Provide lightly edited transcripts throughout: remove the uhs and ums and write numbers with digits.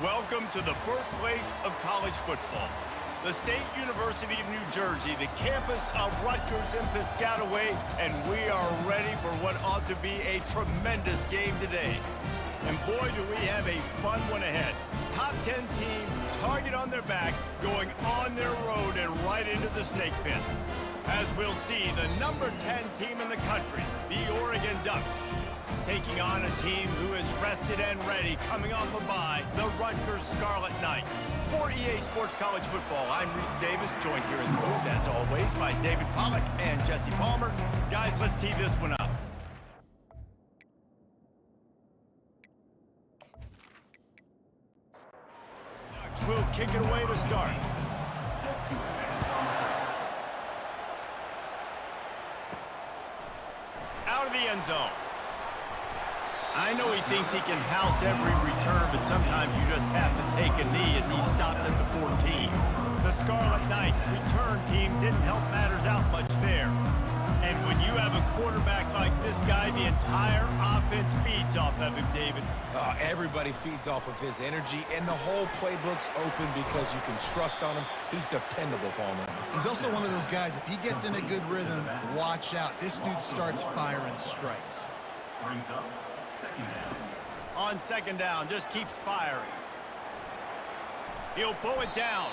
Welcome to the birthplace of college football. The State University of New Jersey, the campus of Rutgers and Piscataway, and we are ready for what ought to be a tremendous game today. And boy, do we have a fun one ahead. Top 10 team, target on their back, going on their road and right into the snake pit. As we'll see, the number 10 team in the country, the Oregon Ducks, taking on a team who is rested and ready, coming off a bye, the Rutgers Scarlet Knights. For EA Sports College Football, I'm Reese Davis, joined here in the booth, as always, by David Pollack and Jesse Palmer. Guys, let's tee this one up. Ducks will kick it away to start. Out of the end zone. I know he thinks he can house every return, but sometimes you just have to take a knee as he stopped at the 14. The Scarlet Knights return team didn't help matters out much there. And when you have a quarterback like this guy, the entire offense feeds off of him, David. Everybody feeds off of his energy, and the whole playbook's open because you can trust on him. He's dependable, Palmer. He's also one of those guys, if he gets in a good rhythm, watch out. This dude starts firing strikes. Brings up second down. On second down, just keeps firing. He'll pull it down,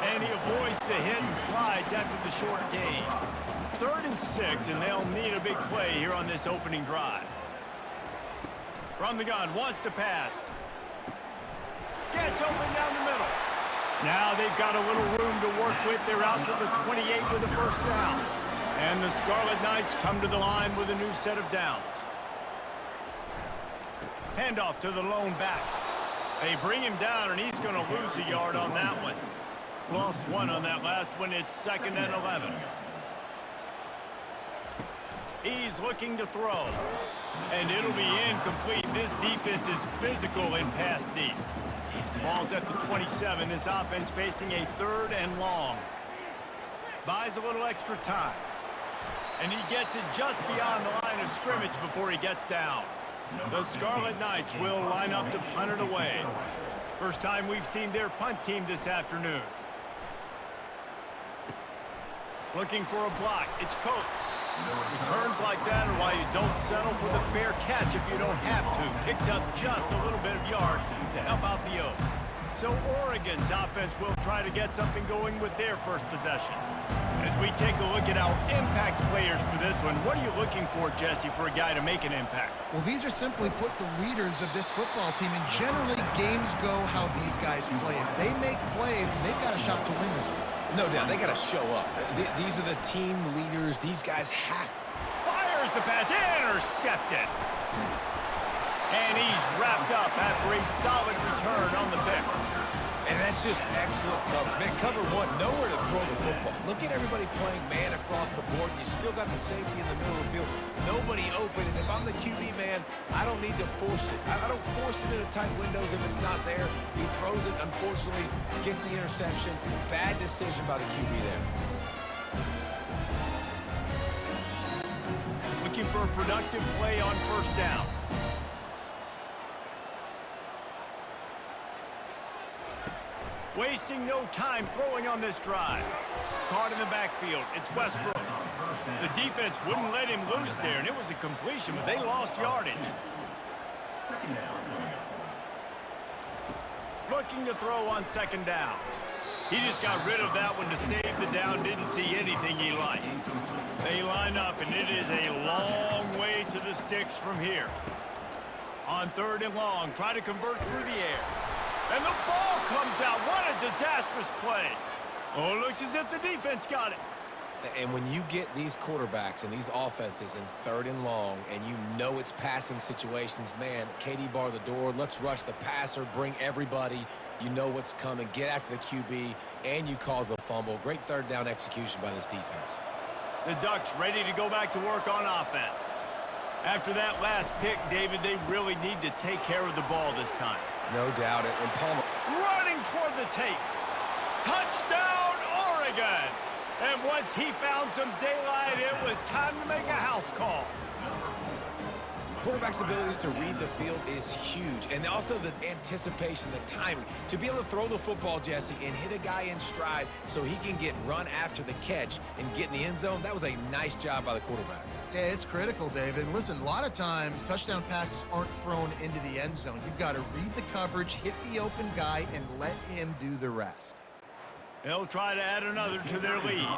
and he avoids the hit and slides after the short gain. 3rd and 6, and they'll need a big play here on this opening drive. From the gun, wants to pass. Gets open down the middle. Now they've got a little room to work with. They're out to the 28 with the first down. And the Scarlet Knights come to the line with a new set of downs. Handoff to the lone back. They bring him down, and he's going to lose a yard on that one. Lost one on that last one. It's 2nd and 11. He's looking to throw, and it'll be incomplete. This defense is physical in pass deep. Ball's at the 27. This offense facing a 3rd and long. Buys a little extra time, and he gets it just beyond the line of scrimmage before he gets down. The Scarlet Knights will line up to punt it away. First time we've seen their punt team this afternoon. Looking for a block. It's Coates. Returns like that are why you don't settle for the fair catch if you don't have to. Picks up just a little bit of yards to help out the O. So Oregon's offense will try to get something going with their first possession. As we take a look at our impact players for this one, what are you looking for, Jesse, for a guy to make an impact? Well, these are simply put the leaders of this football team, and generally games go how these guys play. If they make plays, they've got a shot to win this one. No doubt, they got to show up. These are the team leaders. These guys have... Fires the pass, intercepted. And he's wrapped up after a solid return on the pick. And that's just excellent coverage. Man, cover one, nowhere to throw the football. Look at everybody playing man across the board. You still got the safety in the middle of the field. Nobody open. And if I'm the QB man, I don't need to force it. I don't force it into tight windows if it's not there. He throws it, unfortunately, gets the interception. Bad decision by the QB there. Looking for a productive play on first down. Wasting no time throwing on this drive. Caught in the backfield. It's Westbrook. The defense wouldn't let him loose there, and it was a completion, but they lost yardage. Second down. Looking to throw on second down. He just got rid of that one to save the down. Didn't see anything he liked. They line up, and it is a long way to the sticks from here. On 3rd and long, try to convert through the air. And the ball comes out. What a disastrous play. Oh, it looks as if the defense got it. And when you get these quarterbacks and these offenses in 3rd and long, and you know it's passing situations, man, KD bar the door, let's rush the passer, bring everybody. You know what's coming. Get after the QB, and you cause the fumble. Great 3rd down execution by this defense. The Ducks ready to go back to work on offense. After that last pick, David, they really need to take care of the ball this time. No doubt. And Palmer running toward the tape. Touchdown, Oregon! And once he found some daylight, it was time to make a house call. Quarterback's abilities to read the field is huge, and also the anticipation, the timing. To be able to throw the football, Jesse, and hit a guy in stride so he can get run after the catch and get in the end zone, that was a nice job by the quarterback. Yeah, it's critical, David. And listen, a lot of times touchdown passes aren't thrown into the end zone. You've got to read the coverage, hit the open guy, and let him do the rest. They'll try to add another to their lead.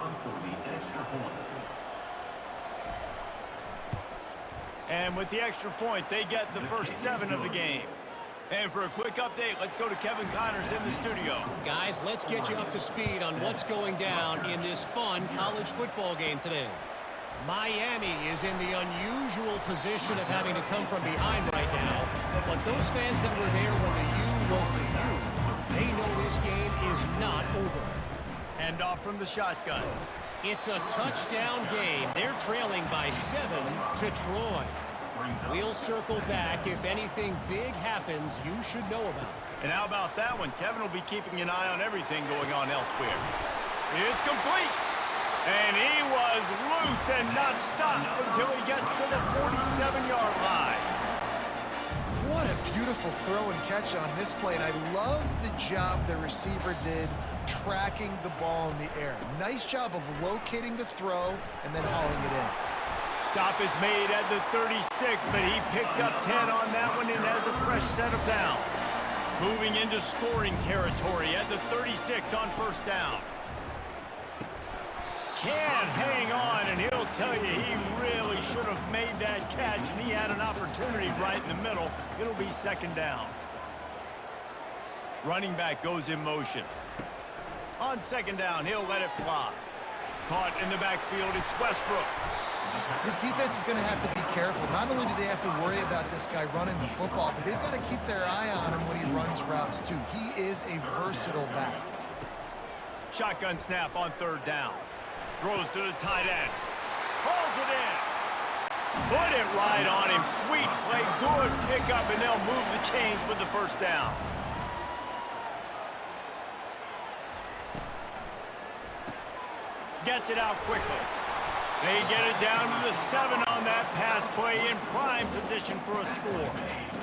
And with the extra point, they get the first 7 of the game. And for a quick update, let's go to Kevin Connors in the studio. Guys, let's get you up to speed on what's going down in this fun college football game today. Miami is in the unusual position of having to come from behind right now. But those fans that were there when the U was the U, they know this game is not over. Hand off from the shotgun. It's a touchdown game. They're trailing by 7 to Troy. We'll circle back. If anything big happens, you should know about it. And how about that one? Kevin will be keeping an eye on everything going on elsewhere. It's complete. And he was loose and not stopped until he gets to the 47-yard line. What a beautiful throw and catch on this play, and I love the job the receiver did tracking the ball in the air. Nice job of locating the throw and then hauling it in. Stop is made at the 36, but he picked up 10 on that one and has a fresh set of downs. Moving into scoring territory at the 36 on first down. Can't hang on, and he'll tell you he really should have made that catch, and he had an opportunity right in the middle. It'll be second down. Running back goes in motion. On second down, he'll let it fly. Caught in the backfield, it's Westbrook. This defense is going to have to be careful. Not only do they have to worry about this guy running the football, but they've got to keep their eye on him when he runs routes too. He is a versatile back. Shotgun snap on third down. Throws to the tight end. Pulls it in. Put it right on him. Sweet play. Good pickup, and they'll move the chains with the first down. Gets it out quickly. They get it down to the 7 on that pass play, in prime position for a score.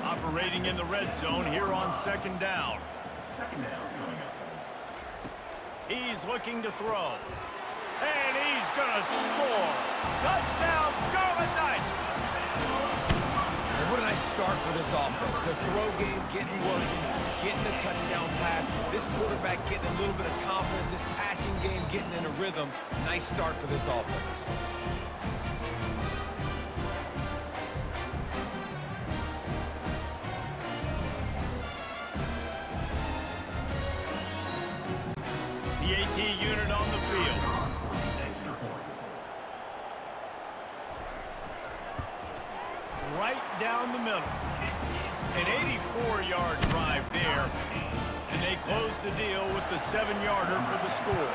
Operating in the red zone here on second down. He's looking to throw. And he's going to score. Touchdown, Scarlet Knights. And what a nice start for this offense. The throw game getting working, getting the touchdown pass. This quarterback getting a little bit of confidence. This passing game getting in a rhythm. Nice start for this offense. The AT unit on the field. Right down the middle. An 84-yard drive there. And they close the deal with the 7-yarder for the score.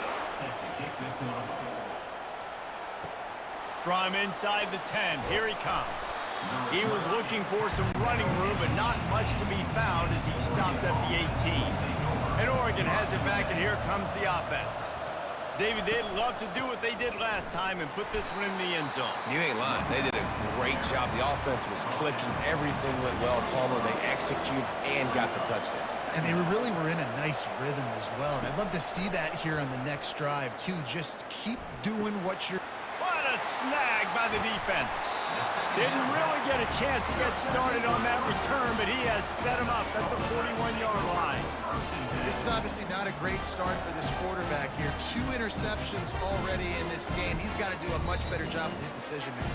From inside the 10, here he comes. He was looking for some running room, but not much to be found as he stopped at the 18. And Oregon has it back, and here comes the offense. David, they'd love to do what they did last time and put this one in the end zone. You ain't lying. They did a great job. The offense was clicking. Everything went well. Palmer, they executed and got the touchdown. And they really were in a nice rhythm as well. And I'd love to see that here on the next drive, too. Just keep doing what you're... What a snag by the defense. Didn't really get a chance to get started on that return, but he has set him up at the 41-yard line. This is obviously not a great start for this quarterback here. 2 interceptions already in this game. He's got to do a much better job with his decision-making.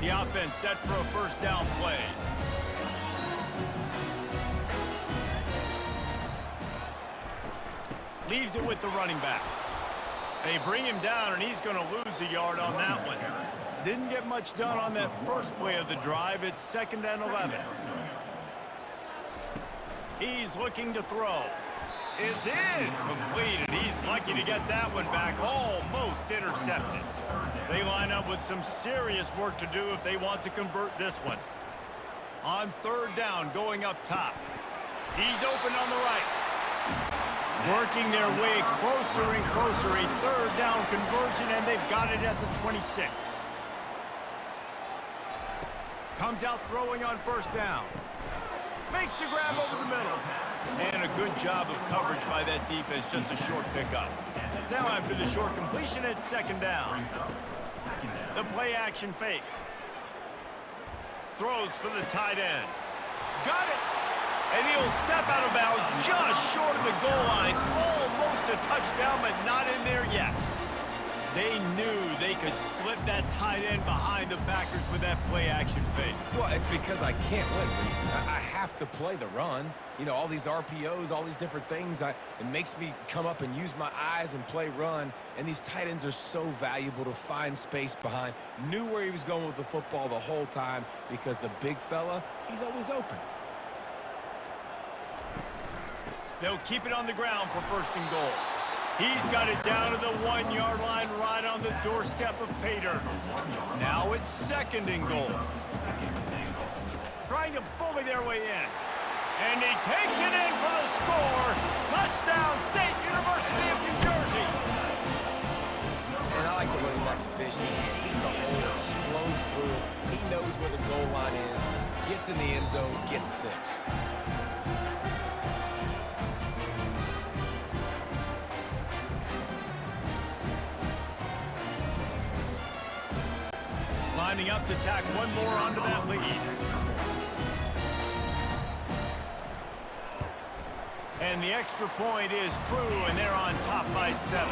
The offense set for a first down play. Leaves it with the running back. They bring him down, and he's going to lose a yard on that one. Didn't get much done on that first play of the drive. It's 2nd and 11. He's looking to throw. It's incomplete, and he's lucky to get that one back. Almost intercepted. They line up with some serious work to do if they want to convert this one. On third down, going up top. He's open on the right. Working their way closer and closer, a third down conversion, and they've got it at the 26. Comes out throwing on first down. Makes the grab over the middle. And a good job of coverage by that defense, just a short pickup. Now after the short completion, it's second down. The play action fake. Throws for the tight end. Got it! And he'll step out of bounds just short of the goal line. Almost a touchdown, but not in there yet. They knew they could slip that tight end behind the backers with that play action fake. Well, it's because I can't win, Reese. I have to play the run. You know, all these RPOs, all these different things. It makes me come up and use my eyes and play run. And these tight ends are so valuable to find space behind. Knew where he was going with the football the whole time because the big fella, he's always open. They'll keep it on the ground for first and goal. He's got it down to the 1-yard line right on the doorstep of Pater. Now it's second and goal. Trying to bully their way in. And he takes it in for the score. Touchdown, State University of New Jersey. And I like the running back's vision. He sees the hole, explodes through it. He knows where the goal line is, gets in the end zone, gets 6. Lining up to tack one more onto that lead. And the extra point is true, and they're on top by 7.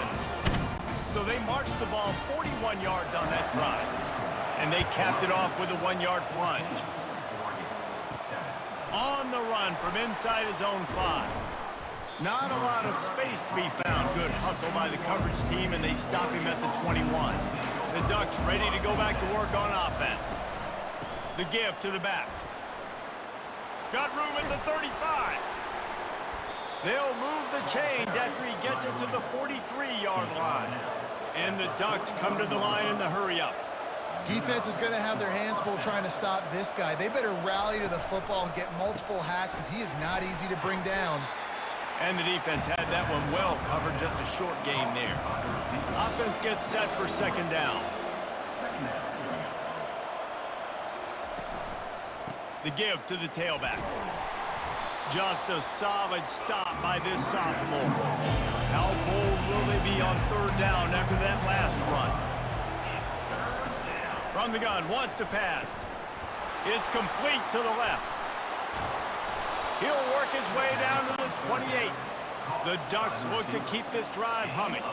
So they marched the ball 41 yards on that drive. And they capped it off with a 1-yard plunge. On the run from inside his own 5. Not a lot of space to be found. Good hustle by the coverage team, and they stop him at the 21. The Ducks ready to go back to work on offense. The give to the back. Got room at the 35. They'll move the chains after he gets it to the 43-yard line. And the Ducks come to the line in the hurry-up. Defense is going to have their hands full trying to stop this guy. They better rally to the football and get multiple hats because he is not easy to bring down. And the defense had that one well covered, just a short game there. Offense gets set for second down. The give to the tailback. Just a solid stop by this sophomore. How bold will they be on third down after that last run? From the gun, wants to pass. It's complete to the left. He'll work his way down to the 28. The Ducks look to keep this drive humming.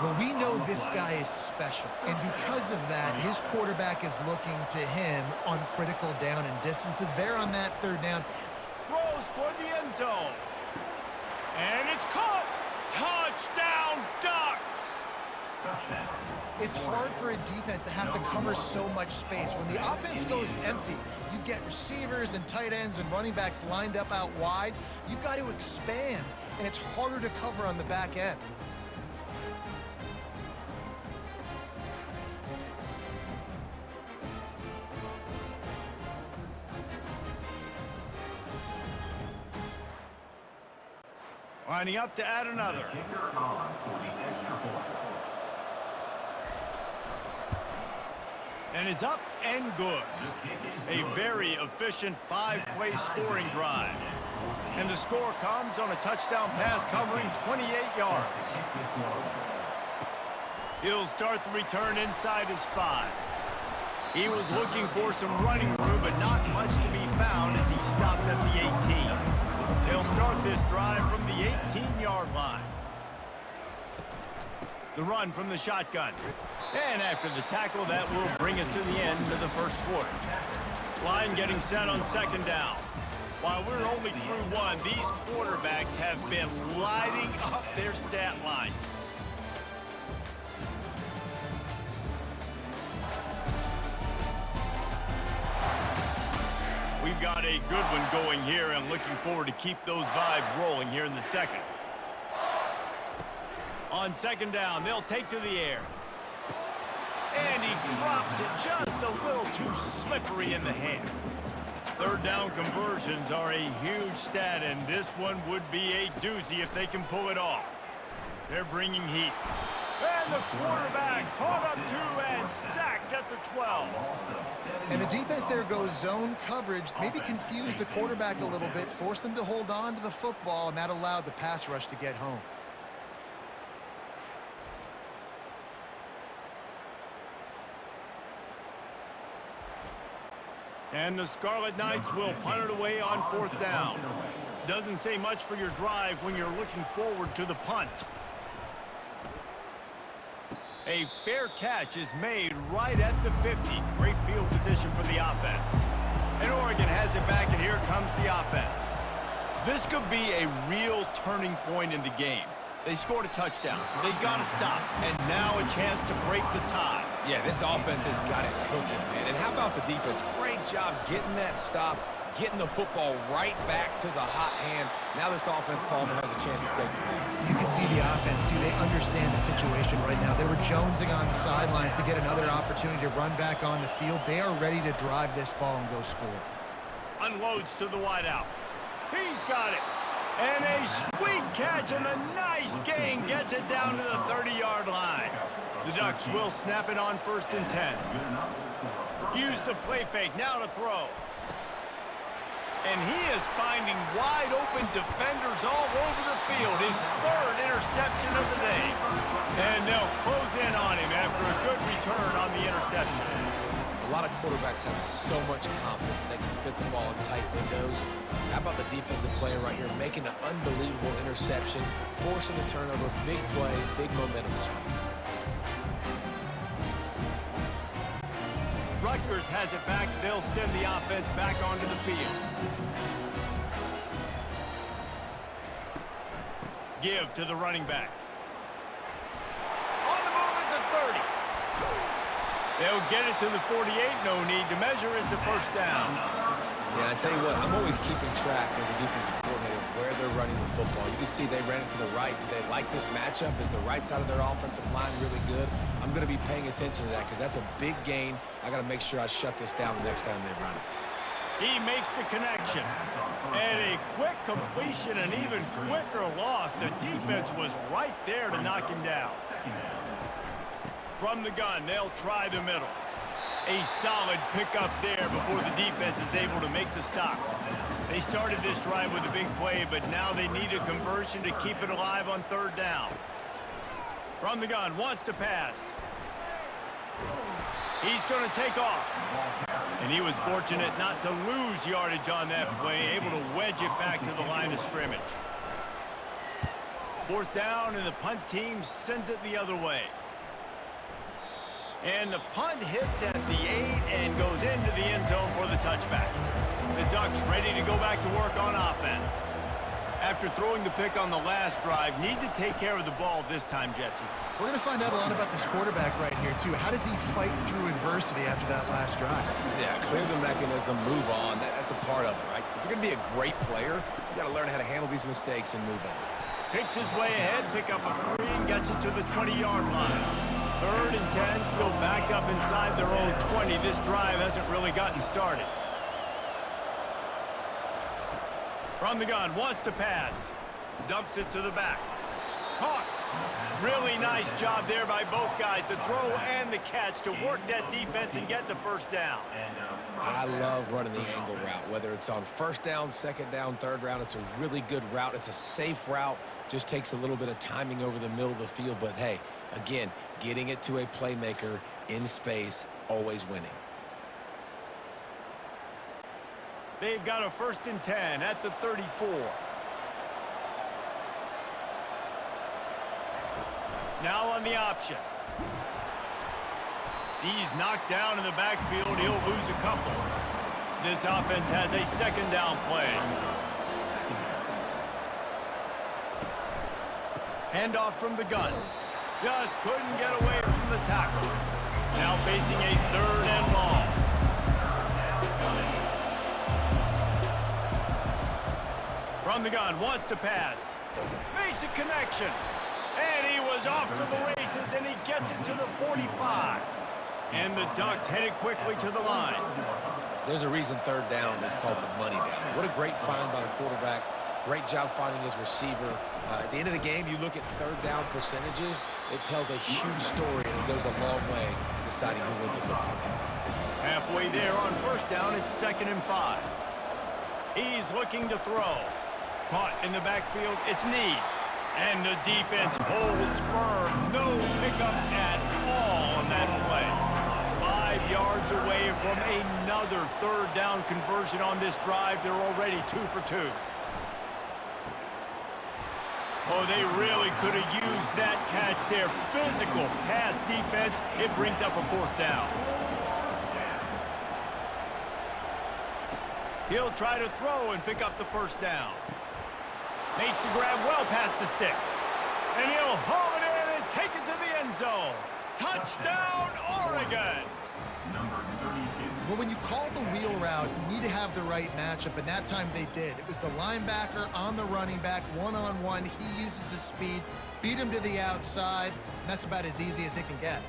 Well, we know this guy is special, and because of that, his quarterback is looking to him on critical down and distances. They're on that third down. Throws toward the end zone. And it's caught. Touchdown, Ducks! Touchdown. It's hard for a defense to have to cover so much space. When the offense goes empty, you get receivers and tight ends and running backs lined up out wide. You've got to expand, and it's harder to cover on the back end. Lining up to add another. Kicker on for the extra point. And it's up and good. A very efficient 5-play scoring drive. And the score comes on a touchdown pass covering 28 yards. He'll start the return inside his 5. He was looking for some running room, but not much to be found as he stopped at the 18. They'll start this drive from the 18-yard line. The run from the shotgun. And after the tackle, that will bring us to the end of the first quarter. Line getting set on second down. While we're only through one, these quarterbacks have been lighting up their stat line. We've got a good one going here, and looking forward to keep those vibes rolling here in the second. On second down, they'll take to the air. And he drops it just a little too slippery in the hands. Third down conversions are a huge stat, and this one would be a doozy if they can pull it off. They're bringing heat. And the quarterback caught up to and sacked at the 12. And the defense there goes zone coverage, maybe confused the quarterback a little bit, forced him to hold on to the football, and that allowed the pass rush to get home. And the Scarlet Knights will punt it away on 4th down. Doesn't say much for your drive when you're looking forward to the punt. A fair catch is made right at the 50. Great field position for the offense. And Oregon has it back, and here comes the offense. This could be a real turning point in the game. They scored a touchdown. They got to stop. And now a chance to break the tie. Yeah, this offense has got it cooking, man. And how about the defense? Great job getting that stop, getting the football right back to the hot hand. Now this offense, Palmer, has a chance to take the lead. You can see the offense, too. They understand the situation right now. They were jonesing on the sidelines to get another opportunity to run back on the field. They are ready to drive this ball and go score. Unloads to the wideout. He's got it. And a sweet catch and a nice gain gets it down to the 30-yard line. The Ducks will snap it on 1st and 10. Use the play fake, now to throw. And he is finding wide-open defenders all over the field. His 3rd interception of the day. And they'll close in on him after a good return on the interception. A lot of quarterbacks have so much confidence that they can fit the ball in tight windows. How about the defensive player right here making an unbelievable interception, forcing a turnover, big play, big momentum swing. Rutgers has it back. They'll send the offense back onto the field. Give to the running back. On the move at the 30. They'll get it to the 48. No need to measure. It's a 1st down. Yeah, I tell you what, I'm always keeping track as a defensive coordinator of where they're running the football. You can see they ran it to the right. Do they like this matchup? Is the right side of their offensive line really good? I'm going to be paying attention to that because that's a big gain. I got to make sure I shut this down the next time they run it. He makes the connection. And a quick completion, an even quicker loss. The defense was right there to knock him down. From the gun, they'll try the middle. A solid pickup there before the defense is able to make the stop. They started this drive with a big play, but now they need a conversion to keep it alive on 3rd down. From the gun, wants to pass. He's going to take off. And he was fortunate not to lose yardage on that play, able to wedge it back to the line of scrimmage. 4th down, and the punt team sends it the other way. And the punt hits at the 8 and goes into the end zone for the touchback. The Ducks ready to go back to work on offense. After throwing the pick on the last drive, need to take care of the ball this time, Jesse. We're going to find out a lot about this quarterback right here, too. How does he fight through adversity after that last drive? Yeah, clear the mechanism, move on. That's a part of it, right? If you're going to be a great player, you got to learn how to handle these mistakes and move on. Picks his way ahead, pick up a 3 and gets it to the 20-yard line. 3rd and 10, still back up inside their own 20. This drive hasn't really gotten started. From the gun, wants to pass. Dumps it to the back. Caught. Really nice job there by both guys, the throw and the catch, to work that defense and get the 1st down. I love running the angle route, whether it's on 1st down, 2nd down, 3rd round. It's a really good route. It's a safe route. Just takes a little bit of timing over the middle of the field. But, hey, again, getting it to a playmaker in space, always winning. They've got a 1st and 10 at the 34. Now on the option. He's knocked down in the backfield. He'll lose a couple. This offense has a 2nd down play. Handoff from the gun. Just couldn't get away from the tackle. Now facing a 3rd and long. From the gun, wants to pass. Makes a connection. And he was off to the races, and he gets it to the 45. And the Ducks headed quickly to the line. There's a reason third down is called the money down. What a great find by the quarterback. Great job finding his receiver. At the end of the game, you look at third down percentages. It tells a huge story, and it goes a long way in deciding who wins a football game. Halfway there on first down, it's 2nd and 5. He's looking to throw. Caught in the backfield, it's Need. And the defense holds firm. No pickup at all on that play. 5 yards away from another third down conversion on this drive. They're already 2 for 2. Oh, they really could have used that catch there. Physical pass defense. It brings up a 4th down. He'll try to throw and pick up the first down. Makes the grab well past the sticks. And he'll haul it in and take it to the end zone. Touchdown, Oregon! Number 32. Well, when you call the wheel route, you need to have the right matchup, and that time they did. It was the linebacker on the running back, one-on-one. He uses his speed, beat him to the outside, and that's about as easy as it can get.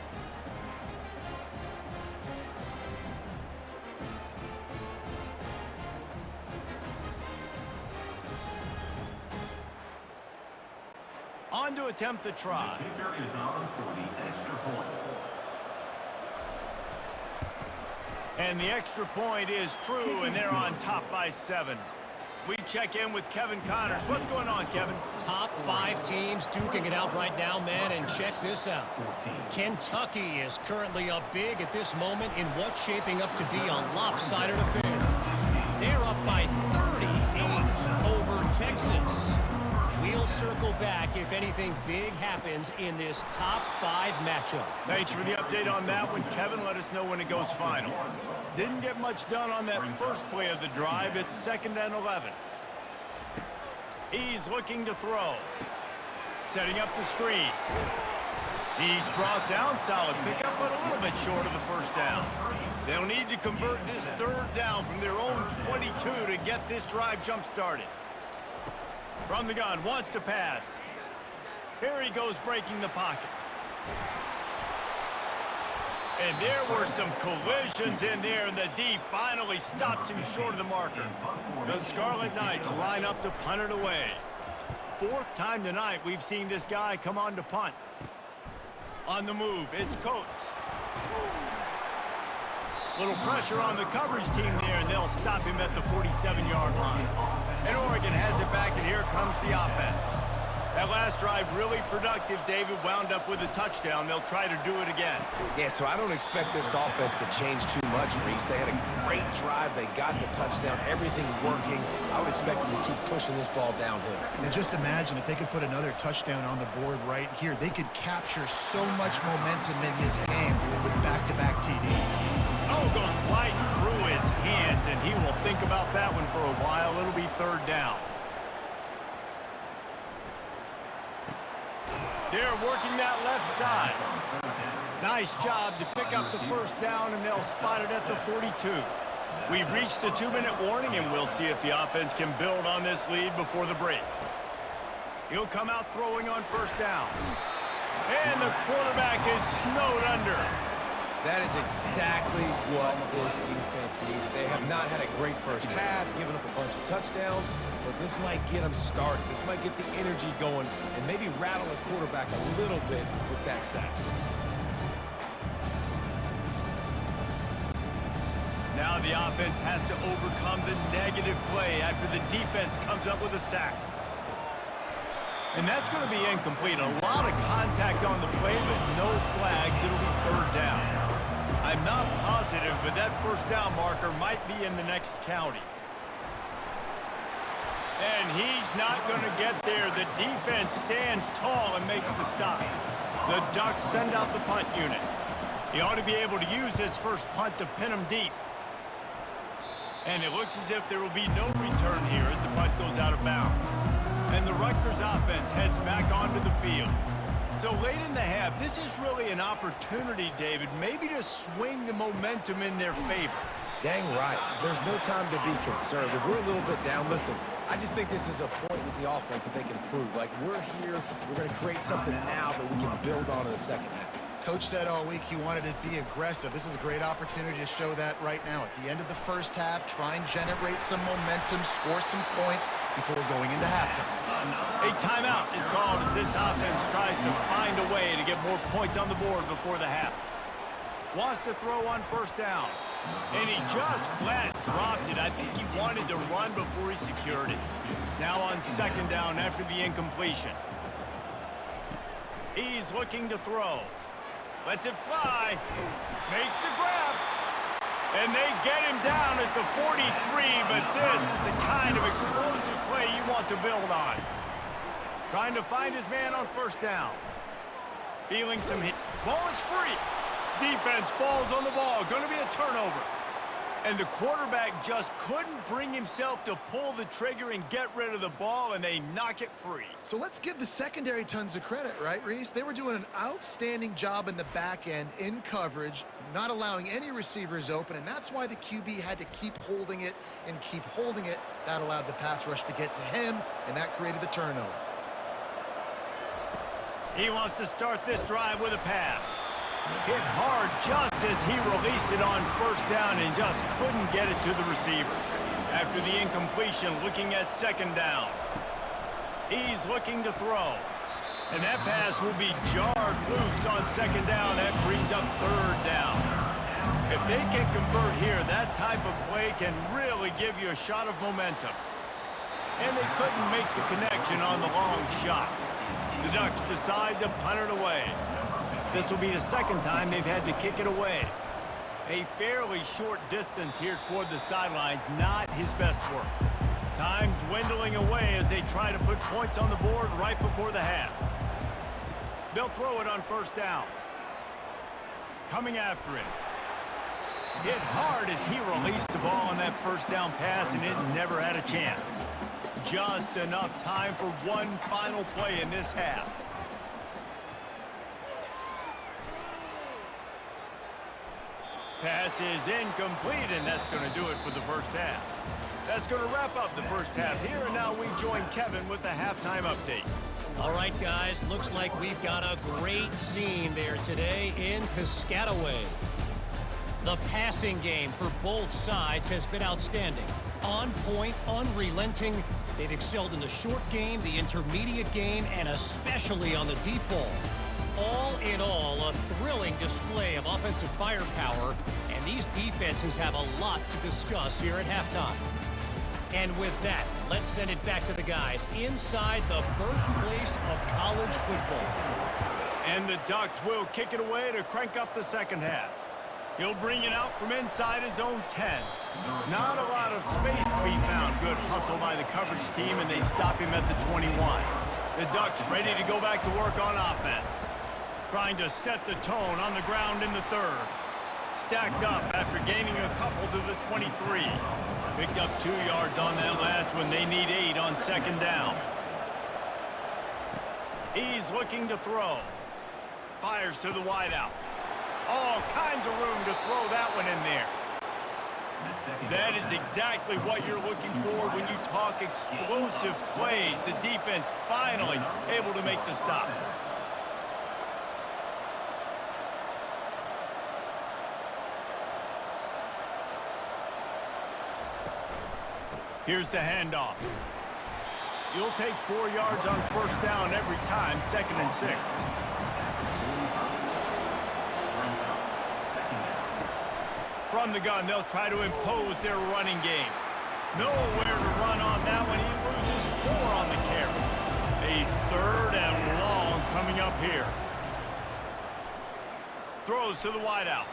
On to attempt the try. The kicker is on for the extra point. And the extra point is true, and they're on top by 7. We check in with Kevin Connors. What's going on, Kevin? Top 5 teams duking it out right now, man, and check this out. Kentucky is currently up big at this moment in what's shaping up to be a lopsided affair. They're up by 38 over Texas. We'll circle back if anything big happens in this top 5 matchup. Thanks for the update on that one, Kevin. Let us know when it goes final. Didn't get much done on that first play of the drive. It's 2nd and 11. He's looking to throw. Setting up the screen. He's brought down. Solid pickup, but a little bit short of the first down. They'll need to convert this third down from their own 22 to get this drive jump-started. From the gun, wants to pass. Here he goes, breaking the pocket. And there were some collisions in there, and the D finally stops him short of the marker. The Scarlet Knights line up to punt it away. 4th time tonight we've seen this guy come on to punt. On the move, it's Coates. Little pressure on the coverage team there, and they'll stop him at the 47-yard line. And Oregon has it back, and here comes the offense. That last drive really productive. David wound up with a touchdown. They'll try to do it again. Yeah, so I don't expect this offense to change too much, Reese. They had a great drive. They got the touchdown, everything working. I would expect them to keep pushing this ball downhill. And just imagine if they could put another touchdown on the board right here. They could capture so much momentum in this game with back-to-back TDs. Oh, goes right through his hands, and he will think about that one for a while. It'll be 3rd down. They're working that left side. Nice job to pick up the first down, and they'll spot it at the 42. We've reached the 2-minute warning, and we'll see if the offense can build on this lead before the break. He'll come out throwing on first down. And the quarterback is snowed under. That is exactly what this defense needed. They have not had a great first half, given up a bunch of touchdowns, but this might get them started. This might get the energy going and maybe rattle the quarterback a little bit with that sack. Now the offense has to overcome the negative play after the defense comes up with a sack. And that's going to be incomplete. A lot of contact on the play, but no flags. It'll be 3rd down. I'm not positive, but that first down marker might be in the next county. And he's not going to get there. The defense stands tall and makes the stop. The Ducks send out the punt unit. He ought to be able to use this first punt to pin him deep. And it looks as if there will be no return here as the punt goes out of bounds. And the Rutgers offense heads back onto the field. So late in the half, this is really an opportunity, David, maybe to swing the momentum in their favor. Dang right. There's no time to be conservative. We're a little bit down. Listen, I just think this is a point with the offense that they can prove. Like, we're here, we're going to create something now that we can build on in the second half. Coach said all week he wanted to be aggressive. This is a great opportunity to show that right now. At the end of the first half, try and generate some momentum, score some points before going into halftime. A timeout is called as this offense tries to find a way to get more points on the board before the half. Wants to throw on first down. And he just flat dropped it. I think he wanted to run before he secured it. Now on second down after the incompletion. He's looking to throw. Lets it fly. Makes the grab. And they get him down at the 43, but this is the kind of explosive play you want to build on. Trying to find his man on first down. Feeling some hit. Ball is free. Defense falls on the ball. Going to be a turnover. And the quarterback just couldn't bring himself to pull the trigger and get rid of the ball, and they knock it free. So let's give the secondary tons of credit, right, Reese? They were doing an outstanding job in the back end in coverage, not allowing any receivers open, and that's why the QB had to keep holding it and keep holding it. That allowed the pass rush to get to him, and that created the turnover. He wants to start this drive with a pass. Hit hard just as he released it on first down and just couldn't get it to the receiver. After the incompletion, looking at second down. He's looking to throw. And that pass will be jarred loose on second down. That brings up third down. If they can convert here, that type of play can really give you a shot of momentum. And they couldn't make the connection on the long shot. The Ducks decide to punt it away. This will be the second time they've had to kick it away. A fairly short distance here toward the sidelines, not his best work. Time dwindling away as they try to put points on the board right before the half. They'll throw it on first down. Coming after him. Hit hard as he released the ball on that first down pass, and it never had a chance. Just enough time for one final play in this half. Pass is incomplete, and that's going to do it for the first half. That's going to wrap up the first half here, and now we join Kevin with the halftime update. All right, guys, looks like we've got a great scene there today in Piscataway. The passing game for both sides has been outstanding. On point, unrelenting. They've excelled in the short game, the intermediate game, and especially on the deep ball. All in all, a thrilling display of offensive firepower, and these defenses have a lot to discuss here at halftime. And with that, let's send it back to the guys inside the birthplace of college football. And the Ducks will kick it away to crank up the second half. He'll bring it out from inside his own 10. Not a lot of space to be found. Good hustle by the coverage team, and they stop him at the 21. The Ducks ready to go back to work on offense. Trying to set the tone on the ground in the third. Stacked up after gaining a couple to the 23. Picked up 2 yards on that last one. They need 8 on second down. He's looking to throw. Fires to the wideout. All kinds of room to throw that one in there. That is exactly what you're looking for when you talk explosive plays. The defense finally able to make the stop. Here's the handoff. You'll take 4 yards on first down every time, 2nd and 6. From the gun, they'll try to impose their running game. Nowhere to run on that one. He loses 4 on the carry. A 3rd and long coming up here. Throws to the wideout.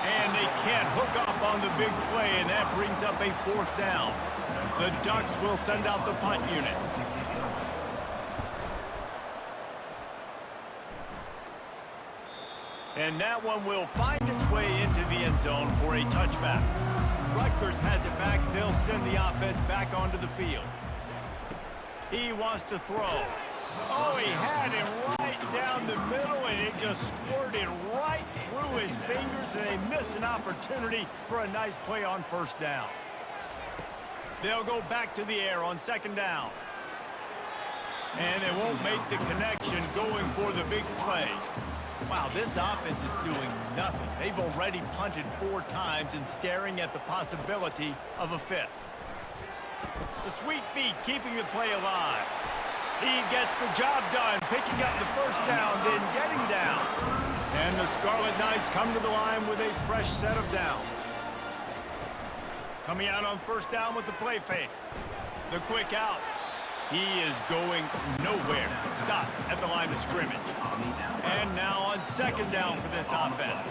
And they can't hook up on the big play, and that brings up a 4th down. The Ducks will send out the punt unit. And that one will find its way into the end zone for a touchback. Rutgers has it back. They'll send the offense back onto the field. He wants to throw. Oh, he had him right down the middle, and it just squirted right through his fingers, and they miss an opportunity for a nice play on first down. They'll go back to the air on second down. And they won't make the connection going for the big play. Wow, this offense is doing nothing. They've already punted 4 times and staring at the possibility of a 5th. The sweet feet keeping the play alive. He gets the job done, picking up the first down, then getting down. And the Scarlet Knights come to the line with a fresh set of downs. Coming out on first down with the play fake. The quick out. He is going nowhere. Stop at the line of scrimmage. And now on second down for this offense.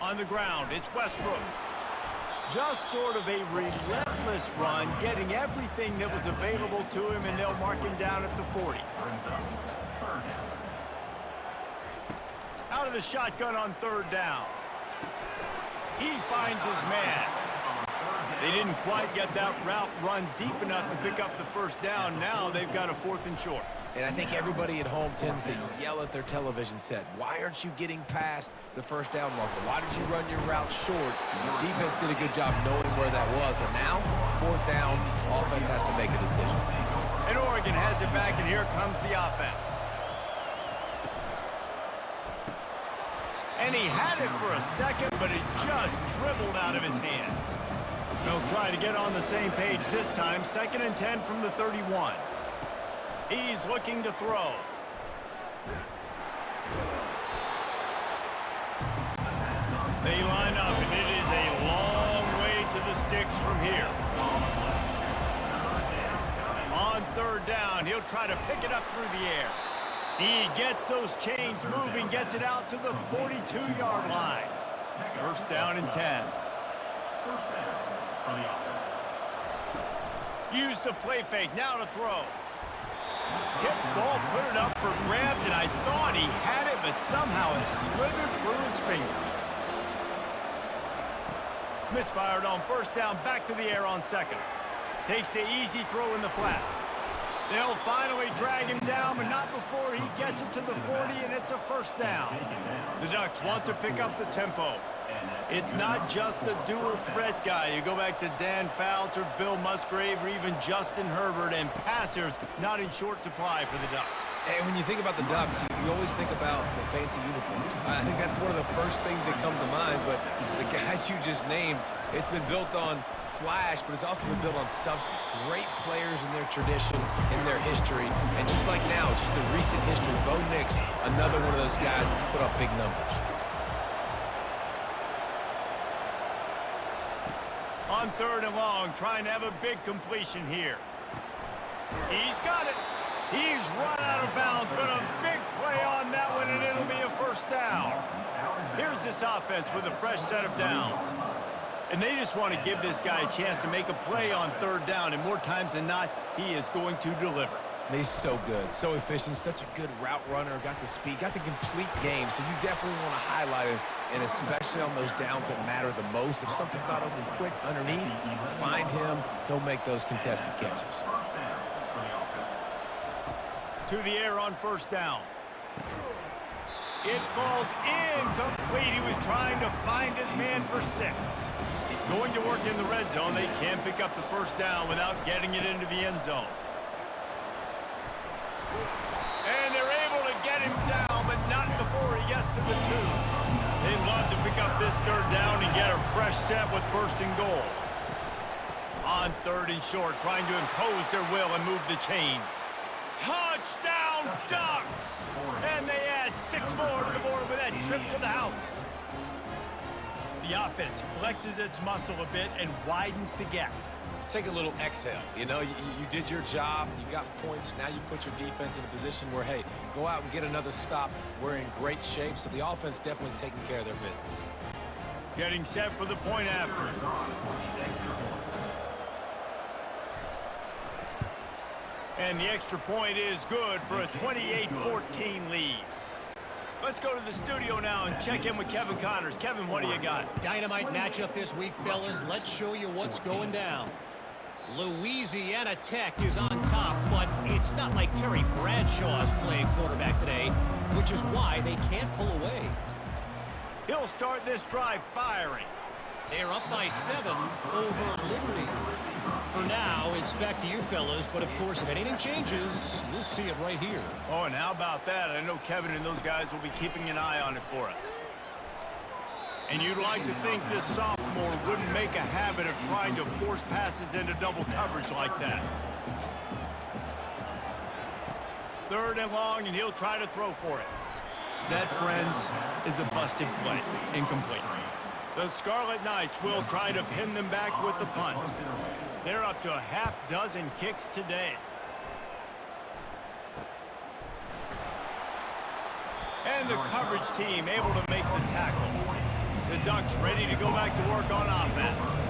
On the ground, it's Westbrook. Just sort of a relentless run, getting everything that was available to him, and they'll mark him down at the 40. Out of the shotgun on third down. He finds his man. They didn't quite get that route run deep enough to pick up the first down. Now they've got a 4th and short. And I think everybody at home tends to yell at their television set. Why aren't you getting past the first down marker? Why did you run your route short? Defense did a good job knowing where that was. But now, 4th down, offense has to make a decision. And Oregon has it back, and here comes the offense. And he had it for a second, but it just dribbled out of his hands. They'll try to get on the same page this time. 2nd and 10 from the 31. He's looking to throw. They line up, and it is a long way to the sticks from here. On third down, he'll try to pick it up through the air. He gets those chains moving, gets it out to the 42-yard line. First down and 10. Use the play fake, now to throw. Tip ball, put it up for grabs, and I thought he had it, but somehow it slithered through his fingers. Misfired on first down, back to the air on second. Takes the easy throw in the flat. They'll finally drag him down, but not before he gets it to the 40, and it's a first down. The Ducks want to pick up the tempo. It's not just the dual threat guy. You go back to Dan Fouts or Bill Musgrave or even Justin Herbert, and passers not in short supply for the Ducks. And when you think about the Ducks, you always think about the fancy uniforms. I think that's one of the first things that come to mind, but the guys you just named, it's been built on flash, but it's also been built on substance. Great players in their tradition, in their history, and just like now, just the recent history, Bo Nix, another one of those guys that's put up big numbers. On third and long, trying to have a big completion here. He's got it. He's run out of bounds, but a big play on that one, and it'll be a first down. Here's this offense with a fresh set of downs. And they just want to give this guy a chance to make a play on third down, and more times than not, he is going to deliver. He's so good, so efficient, such a good route runner, got the speed, got the complete game, so you definitely want to highlight him, and especially on those downs that matter the most. If something's not open quick underneath, find him, he'll make those contested catches. To the air on first down. It falls incomplete. He was trying to find his man for 6. Going to work in the red zone. They can't pick up the first down without getting it into the end zone. And they're able to get him down, but not before he gets to the 2. They'd love to pick up this third down and get a fresh set with first and goal. On third and short, trying to impose their will and move the chains. Touchdown, Ducks! And they add 6 more to the board with that trip to the house. The offense flexes its muscle a bit and widens the gap. Take a little exhale. You know, you did your job, you got points, now you put your defense in a position where, hey, go out and get another stop. We're in great shape, so the offense definitely taking care of their business. Getting set for the point after. And the extra point is good for a 28-14 lead. Let's go to the studio now and check in with Kevin Connors. Kevin, what do you got? Dynamite matchup this week, fellas. Let's show you what's going down. Louisiana Tech is on top, but it's not like Terry Bradshaw's playing quarterback today, which is why they can't pull away. He'll start this drive firing. They're up by 7 over Liberty. For now, it's back to you fellas, but of course, if anything changes, you'll see it right here. Oh, and how about that? I know Kevin and those guys will be keeping an eye on it for us. And you'd like to think this sophomore wouldn't make a habit of trying to force passes into double coverage like that. 3rd and long, and he'll try to throw for it. That, friends, is a busted play. Incomplete. The Scarlet Knights will try to pin them back with the punt. They're up to a half-dozen kicks today. And the coverage team able to make the tackle. The Ducks ready to go back to work on offense.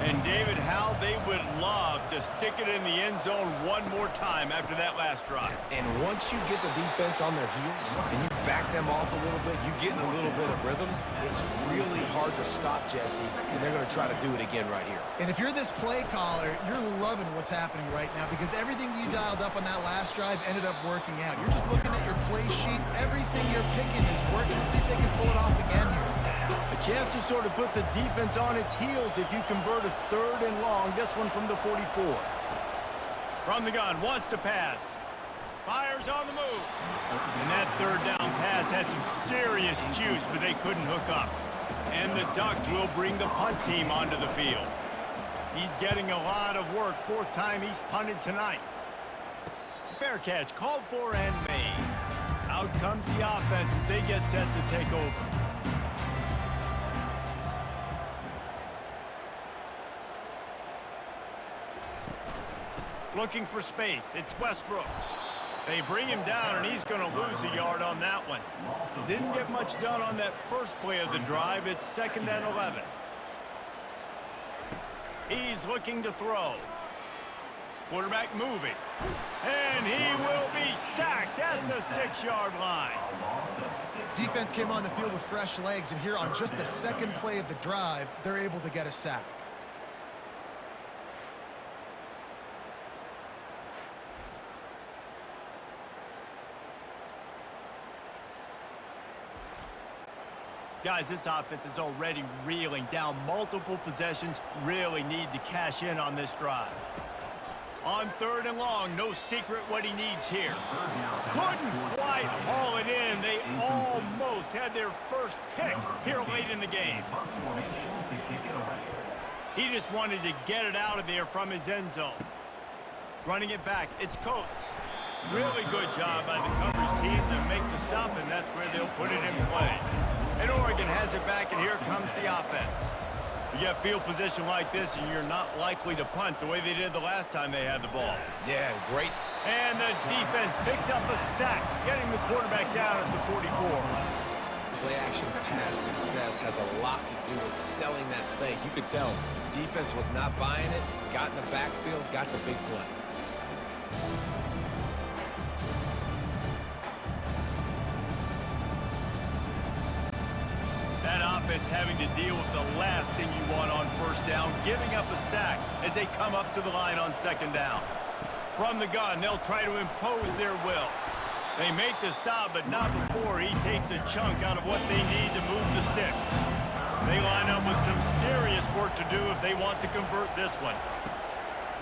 And David, how they would love to stick it in the end zone one more time after that last drive. And once you get the defense on their heels and you back them off a little bit, you get in a little bit of rhythm, it's really hard to stop, Jesse, and they're going to try to do it again right here. And if you're this play caller, you're loving what's happening right now because everything you dialed up on that last drive ended up working out. You're just looking at your play sheet. Everything you're picking is working. Let's see if they can pull it off again here. A chance to sort of put the defense on its heels if you convert a 3rd and long. This one from the 44. From the gun, wants to pass. Fires on the move. And that 3rd down pass had some serious juice, but they couldn't hook up. And the Ducks will bring the punt team onto the field. He's getting a lot of work. 4th time he's punted tonight. Fair catch, called for and made. Out comes the offense as they get set to take over. Looking for space. It's Westbrook. They bring him down, and he's going to lose a yard on that one. Didn't get much done on that first play of the drive. It's 2nd and 11. He's looking to throw. Quarterback moving. And he will be sacked at the 6-yard line. Defense came on the field with fresh legs, and here on just the 2nd play of the drive, they're able to get a sack. Guys, this offense is already reeling down multiple possessions. Really need to cash in on this drive. On 3rd and long, no secret what he needs here. Couldn't quite haul it in. They almost had their first pick here late in the game. He just wanted to get it out of there from his end zone. Running it back, it's Coates. Really good job by the coverage team to make the stop, and that's where they'll put it in play. And Oregon has it back, and here comes the offense. You get field position like this, and you're not likely to punt the way they did the last time they had the ball. Yeah, great. And the defense picks up a sack, getting the quarterback down at the 44. Play-action pass success has a lot to do with selling that fake. You could tell defense was not buying it, got in the backfield, got the big play. That offense having to deal with the last thing you want on 1st down, giving up a sack as they come up to the line on 2nd down. From the gun, they'll try to impose their will. They make the stop, but not before he takes a chunk out of what they need to move the sticks. They line up with some serious work to do if they want to convert this one.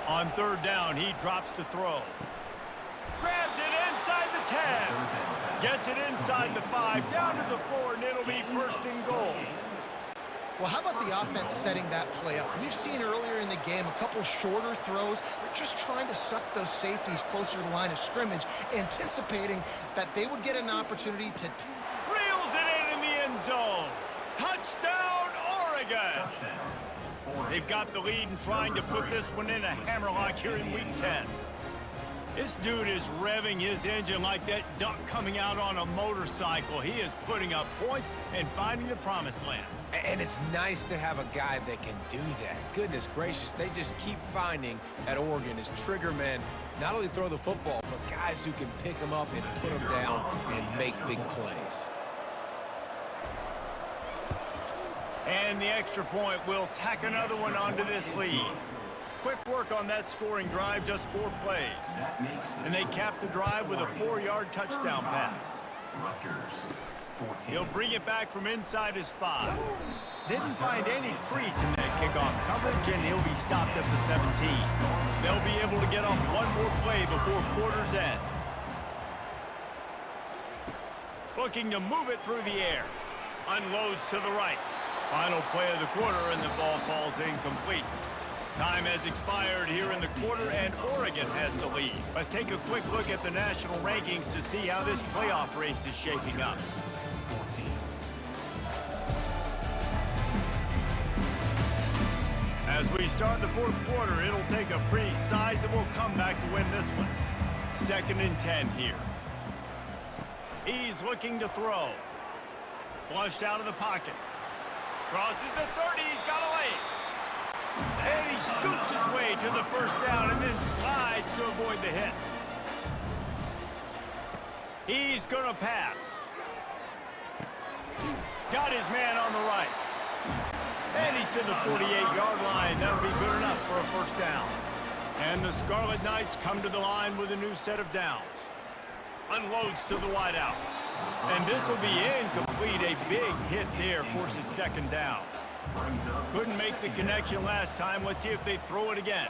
On 3rd down, he drops to throw. Grabs it inside the 10. Gets it inside the 5, down to the 4, and it'll be 1st and goal. Well, how about the offense setting that play up? We've seen earlier in the game a couple shorter throws. They're just trying to suck those safeties closer to the line of scrimmage, anticipating that they would get an opportunity to... Reels it in the end zone. Touchdown, Oregon. They've got the lead and trying to put this one in a hammerlock here in Week 10. This dude is revving his engine like that duck coming out on a motorcycle. He is putting up points and finding the promised land. And it's nice to have a guy that can do that. Goodness gracious, they just keep finding at Oregon is trigger men, not only throw the football, but guys who can pick them up and put them down and make big plays. And the extra point will tack another one onto this lead. Quick work on that scoring drive, just 4 plays. And they cap the drive with a 4-yard touchdown pass. He'll bring it back from inside his 5. Didn't find any crease in that kickoff coverage, and he'll be stopped at the 17. They'll be able to get off one more play before quarter's end. Looking to move it through the air. Unloads to the right. Final play of the quarter, and the ball falls incomplete. Time has expired here in the quarter, and Oregon has the lead. Let's take a quick look at the national rankings to see how this playoff race is shaping up. As we start the fourth quarter, it'll take a pretty sizable comeback to win this one. 2nd and 10 here. He's looking to throw. Flushed out of the pocket. Crosses the 30, he's got a lane. And he scoots his way to the first down and then slides to avoid the hit. He's going to pass. Got his man on the right. And he's to the 48-yard line. That'll be good enough for a first down. And the Scarlet Knights come to the line with a new set of downs. Unloads to the wideout. And this will be incomplete. A big hit there forces 2nd down. Couldn't make the connection last time. Let's see if they throw it again.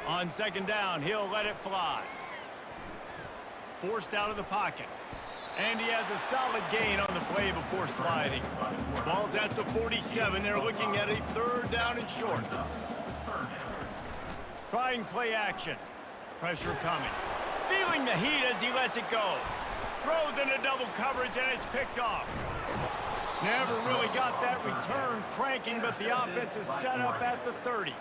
On 2nd down, he'll let it fly. Forced out of the pocket. And he has a solid gain on the play before sliding. Ball's at the 47. They're looking at a 3rd down and short. Trying play action. Pressure coming. Feeling the heat as he lets it go. Throws into double coverage, and it's picked off. Never really got that return cranking, but the offense is set up at the 30.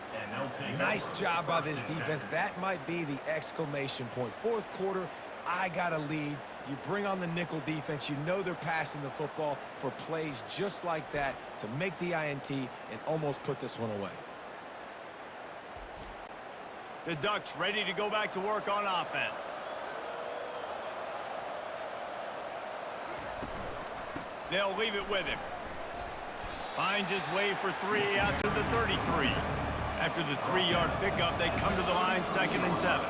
Nice job by this defense. That might be the exclamation point. Fourth quarter, I got a lead. You bring on the nickel defense. You know they're passing the football for plays just like that to make the INT and almost put this one away. The Ducks ready to go back to work on offense. They'll leave it with him. Finds his way for 3 out to the 33. After the 3-yard pickup, they come to the line 2nd and 7.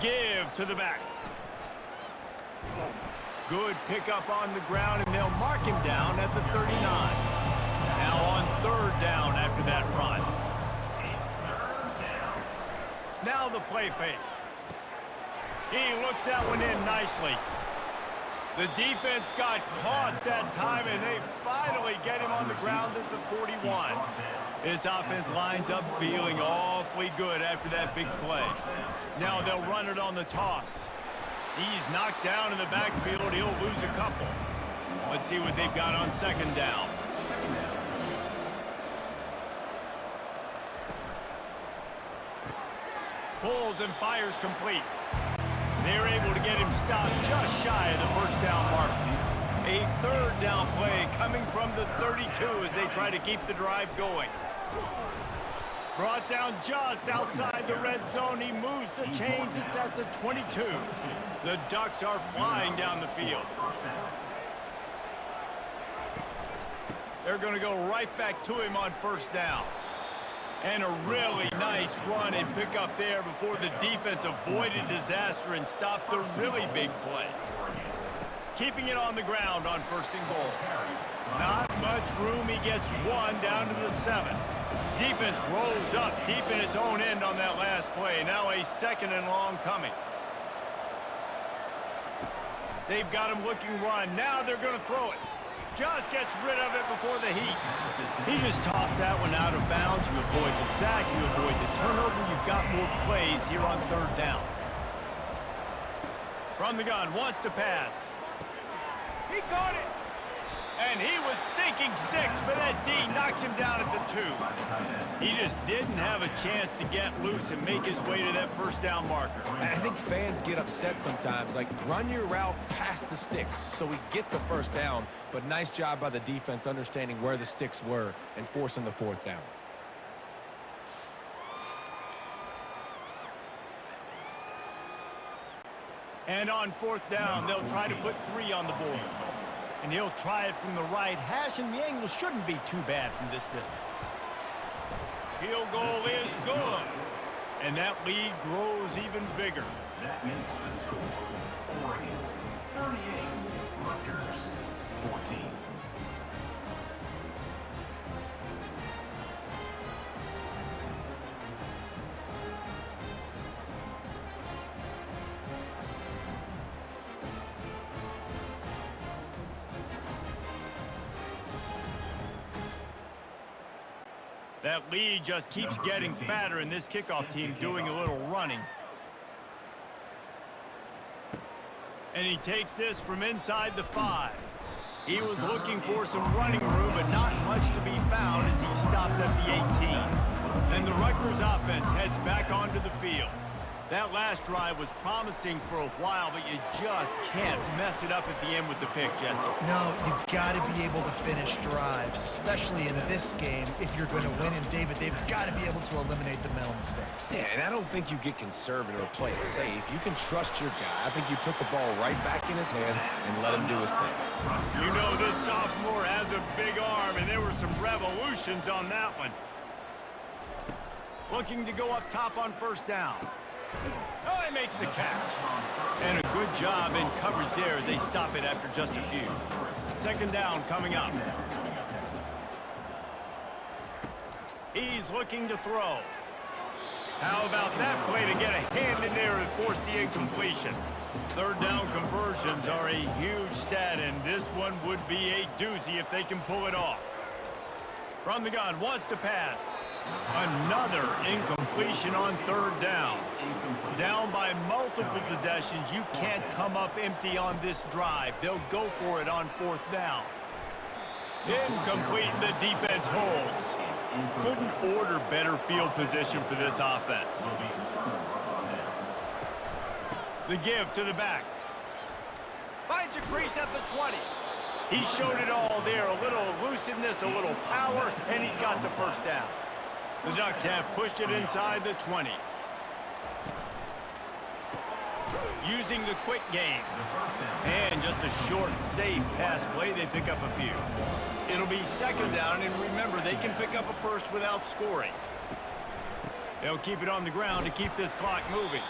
Give to the back. Good pickup on the ground, and they'll mark him down at the 39. Now on 3rd down after that run. Now the play fake. He looks that one in nicely. The defense got caught that time, and they finally get him on the ground at the 41. This offense lines up feeling awfully good after that big play. Now they'll run it on the toss. He's knocked down in the backfield. He'll lose a couple. Let's see what they've got on 2nd down. Pulls and fires complete. They're able to get him stopped just shy of the first down mark. A 3rd down play coming from the 32 as they try to keep the drive going. Brought down just outside the red zone. He moves the chains. It's at the 22. The Ducks are flying down the field. They're going to go right back to him on 1st down. And a really nice run and pick up there before the defense avoided disaster and stopped the really big play. Keeping it on the ground on 1st and goal. Not much room. He gets 1 down to the 7. Defense rolls up deep in its own end on that last play. Now a 2nd and long coming. They've got him looking run. Now they're going to throw it. Just gets rid of it before the heat. He just tossed that one out of bounds. You avoid the sack. You avoid the turnover. You've got more plays here on 3rd down. From the gun, wants to pass. He caught it. And he was thinking 6, but that D knocks him down at the 2. He just didn't have a chance to get loose and make his way to that 1st down marker. I think fans get upset sometimes. Like, run your route past the sticks so we get the 1st down. But nice job by the defense understanding where the sticks were and forcing the 4th down. And on 4th down, they'll try to put 3 on the board. And he'll try it from the right hash, and the angle shouldn't be too bad from this distance. Field goal is good. And that lead grows even bigger. That makes the score Oregon 38, Rutgers 14. That lead just keeps getting fatter, and this kickoff team doing a little running. And he takes this from inside the 5. He was looking for some running room, but not much to be found as he stopped at the 18. And the Rutgers offense heads back onto the field. That last drive was promising for a while, but you just can't mess it up at the end with the pick, Jesse. No, you've got to be able to finish drives, especially in this game if you're going to win. And, David, they've got to be able to eliminate the mental mistakes. Yeah, and I don't think you get conservative or play it safe. You can trust your guy. I think you put the ball right back in his hands and let him do his thing. You know this sophomore has a big arm, and there were some revolutions on that one. Looking to go up top on first down. Oh, he makes the catch. And a good job in coverage there as they stop it after just a few. Second down coming up. He's looking to throw. How about that play to get a hand in there and force the incompletion? Third down conversions are a huge stat, and this one would be a doozy if they can pull it off. From the gun, wants to pass. Another incompletion on third down. Down by multiple possessions, you can't come up empty on this drive. They'll go for it on fourth down. Incomplete, the defense holds. Couldn't order better field position for this offense. The give to the back. Finds a crease at the 20. He showed it all there. A little elusiveness, a little power, and he's got the first down. The Ducks have pushed it inside the 20. Using the quick game. And just a short, safe pass play, they pick up a few. It'll be second down, and remember, they can pick up a first without scoring. They'll keep it on the ground to keep this clock moving.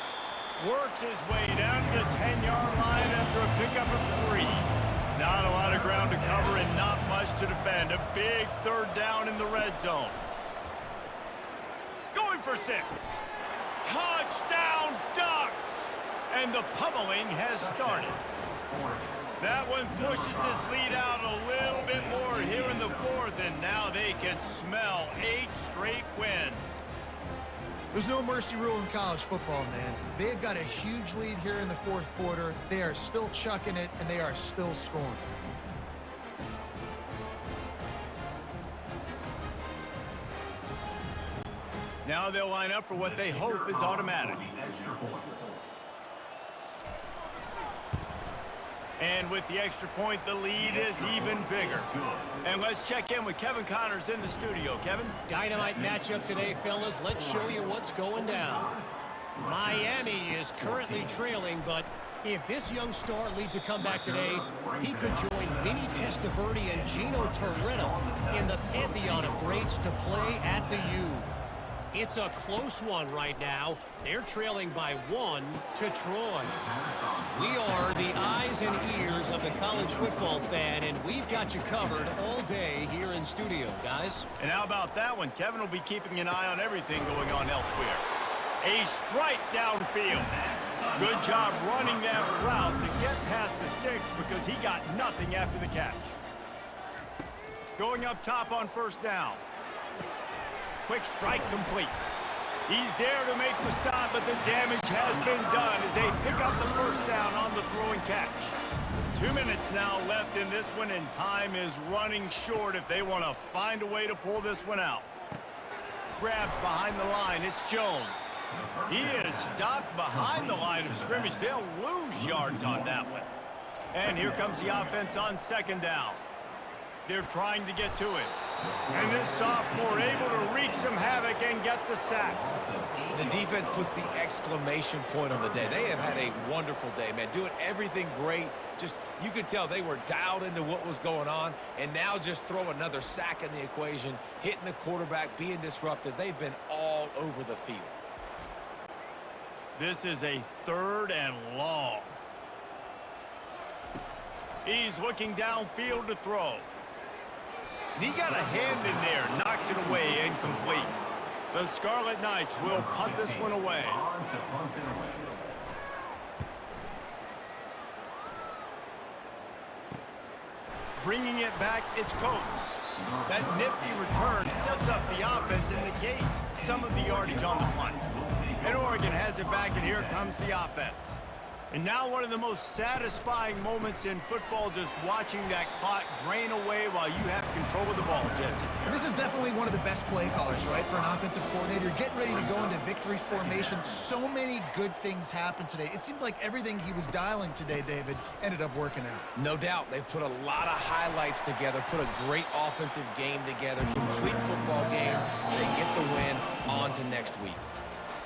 Works his way down to the 10-yard line after a pickup of 3. Not a lot of ground to cover and not much to defend. A big third down in the red zone. Going for 6. Touchdown, Ducks! And the pummeling has started. That one pushes this lead out a little bit more here in the fourth, and now they can smell 8 straight wins. There's no mercy rule in college football, man. They've got a huge lead here in the fourth quarter. They are still chucking it, and they are still scoring. Now they'll line up for what they hope is automatic. And with the extra point, the lead is even bigger. And let's check in with Kevin Connors in the studio. Kevin? Dynamite matchup today, fellas. Let's show you what's going down. Miami is currently trailing, but if this young star leads a comeback today, he could join Vinny Testaverde and Gino Torretta in the pantheon of greats to play at the U. It's a close one right now. They're trailing by 1 to Troy. We are the eyes and ears of the college football fan, and we've got you covered all day here in studio, guys. And how about that one? Kevin will be keeping an eye on everything going on elsewhere. A strike downfield. Good job running that route to get past the sticks because he got nothing after the catch. Going up top on first down. Quick strike complete. He's there to make the stop, but the damage has been done as they pick up the first down on the throw and catch. 2 minutes now left in this one, and time is running short if they want to find a way to pull this one out. Grabbed behind the line, it's Jones. He is stopped behind the line of scrimmage. They'll lose yards on that one. And here comes the offense on second down. They're trying to get to it. And this sophomore able to wreak some havoc and get the sack. The defense puts the exclamation point on the day. They have had a wonderful day, man. Doing everything great. Just, you could tell they were dialed into what was going on. And now just throw another sack in the equation, hitting the quarterback, being disruptive. They've been all over the field. This is a 3rd and long. He's looking downfield to throw. And he got a hand in there, knocks it away, incomplete. The Scarlet Knights will punt this one away. Bringing it back, it's Coates. That nifty return sets up the offense and negates some of the yardage on the punt. And Oregon has it back, and here comes the offense. And now one of the most satisfying moments in football, just watching that clock drain away while you have control of the ball, Jesse. And this is definitely one of the best play callers, right, for an offensive coordinator. Getting ready to go into victory formation. So many good things happened today. It seemed like everything he was dialing today, David, ended up working out. No doubt. They've put a lot of highlights together, put a great offensive game together, complete football game. They get the win. On to next week.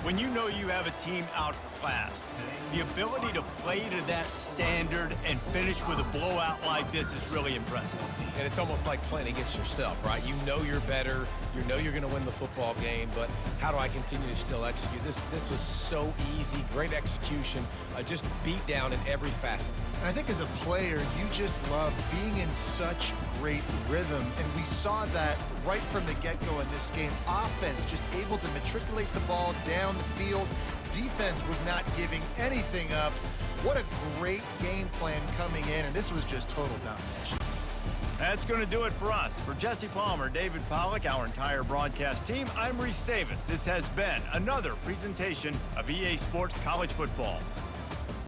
When you know you have a team outclassed, the ability to play to that standard and finish with a blowout like this is really impressive. And it's almost like playing against yourself, right? You know you're better. You know you're going to win the football game, but how do I continue to still execute? This was so easy. Great execution. Just beat down in every facet. And I think as a player, you just love being in such great rhythm. And we saw that right from the get-go in this game. Offense just able to matriculate the ball down the field. Defense was not giving anything up. What a great game plan coming in, and this was just total domination. That's going to do it for us. For Jesse Palmer, David Pollack, our entire broadcast team, I'm Reese Davis. This has been another presentation of EA Sports College Football.